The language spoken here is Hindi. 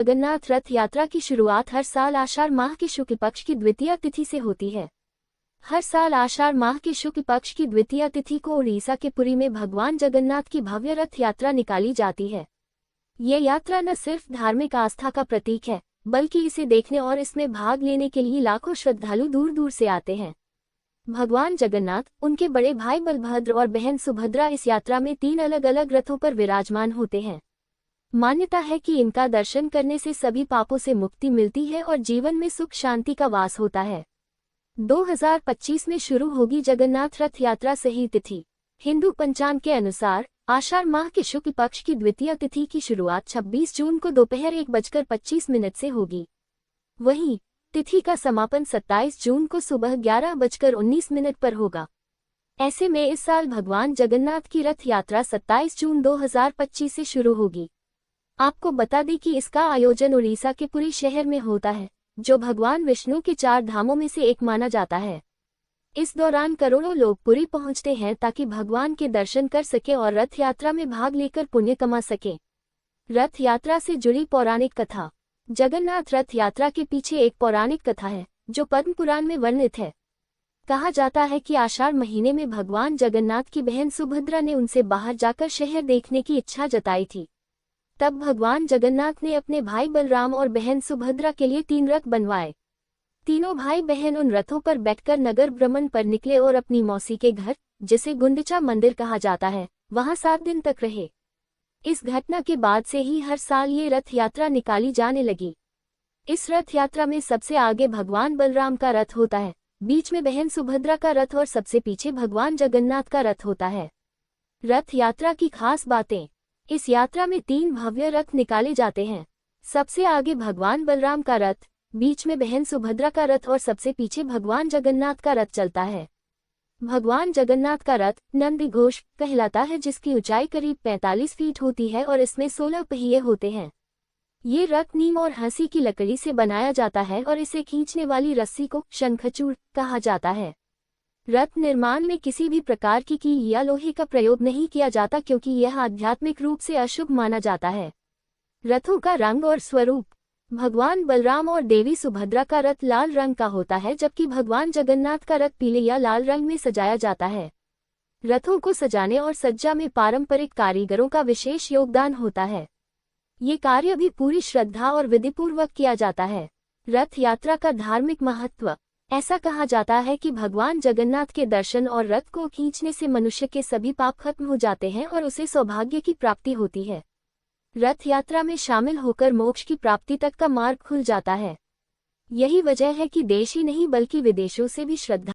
जगन्नाथ रथ यात्रा की शुरुआत हर साल आषाढ़ माह के शुक्ल पक्ष की द्वितीय तिथि से होती है। हर साल आषाढ़ माह के शुक्ल पक्ष की द्वितीय तिथि को उड़ीसा के पुरी में भगवान जगन्नाथ की भव्य रथ यात्रा निकाली जाती है। ये यात्रा न सिर्फ धार्मिक आस्था का प्रतीक है, बल्कि इसे देखने और इसमें भाग लेने के लिए लाखों श्रद्धालु दूर दूर से आते हैं। भगवान जगन्नाथ, उनके बड़े भाई बलभद्र और बहन सुभद्रा इस यात्रा में 3 अलग अलग रथों पर विराजमान होते हैं। मान्यता है कि इनका दर्शन करने से सभी पापों से मुक्ति मिलती है और जीवन में सुख शांति का वास होता है। 2025 में शुरू होगी जगन्नाथ रथ यात्रा सही तिथि। हिंदू पंचांग के अनुसार आषाढ़ माह के शुक्ल पक्ष की द्वितीय तिथि की शुरुआत 26 जून को दोपहर 1:25 से होगी। वहीं तिथि का समापन 27 जून को सुबह 11:19 पर होगा। ऐसे में इस साल भगवान जगन्नाथ की रथ यात्रा 27 जून 2025 से शुरू होगी। आपको बता दें कि इसका आयोजन उड़ीसा के पुरी शहर में होता है, जो भगवान विष्णु के 4 धामों में से एक माना जाता है। इस दौरान करोड़ों लोग पुरी पहुंचते हैं ताकि भगवान के दर्शन कर सके और रथ यात्रा में भाग लेकर पुण्य कमा सके। रथ यात्रा से जुड़ी पौराणिक कथा। जगन्नाथ रथ यात्रा के पीछे एक पौराणिक कथा है, जो पद्म पुराण में वर्णित है। कहा जाता है कि आषाढ़ महीने में भगवान जगन्नाथ की बहन सुभद्रा ने उनसे बाहर जाकर शहर देखने की इच्छा जताई थी। तब भगवान जगन्नाथ ने अपने भाई बलराम और बहन सुभद्रा के लिए 3 रथ बनवाए। तीनों भाई बहन उन रथों पर बैठकर नगर भ्रमण पर निकले और अपनी मौसी के घर, जिसे गुंडिचा मंदिर कहा जाता है, वहां 7 दिन तक रहे। इस घटना के बाद से ही हर साल ये रथ यात्रा निकाली जाने लगी। इस रथ यात्रा में सबसे आगे भगवान बलराम का रथ होता है, बीच में बहन सुभद्रा का रथ और सबसे पीछे भगवान जगन्नाथ का रथ होता है। रथ यात्रा की खास बातें। इस यात्रा में 3 भव्य रथ निकाले जाते हैं। सबसे आगे भगवान बलराम का रथ, बीच में बहन सुभद्रा का रथ और सबसे पीछे भगवान जगन्नाथ का रथ चलता है। भगवान जगन्नाथ का रथ नंदीघोष कहलाता है, जिसकी ऊंचाई करीब 45 फीट होती है और इसमें 16 पहिए होते हैं। ये रथ नीम और हंसी की लकड़ी से बनाया जाता है और इसे खींचने वाली रस्सी को शंखचूड़ कहा जाता है। रथ निर्माण में किसी भी प्रकार की कील या लोहे का प्रयोग नहीं किया जाता, क्योंकि यह आध्यात्मिक रूप से अशुभ माना जाता है। रथों का रंग और स्वरूप। भगवान बलराम और देवी सुभद्रा का रथ लाल रंग का होता है, जबकि भगवान जगन्नाथ का रथ पीले या लाल रंग में सजाया जाता है। रथों को सजाने और सज्जा में पारंपरिक कारीगरों का विशेष योगदान होता है। ये कार्य भी पूरी श्रद्धा और विधिपूर्वक किया जाता है। रथ यात्रा का धार्मिक महत्व। ऐसा कहा जाता है कि भगवान जगन्नाथ के दर्शन और रथ को खींचने से मनुष्य के सभी पाप खत्म हो जाते हैं और उसे सौभाग्य की प्राप्ति होती है। रथ यात्रा में शामिल होकर मोक्ष की प्राप्ति तक का मार्ग खुल जाता है। यही वजह है कि देश ही नहीं बल्कि विदेशों से भी श्रद्धा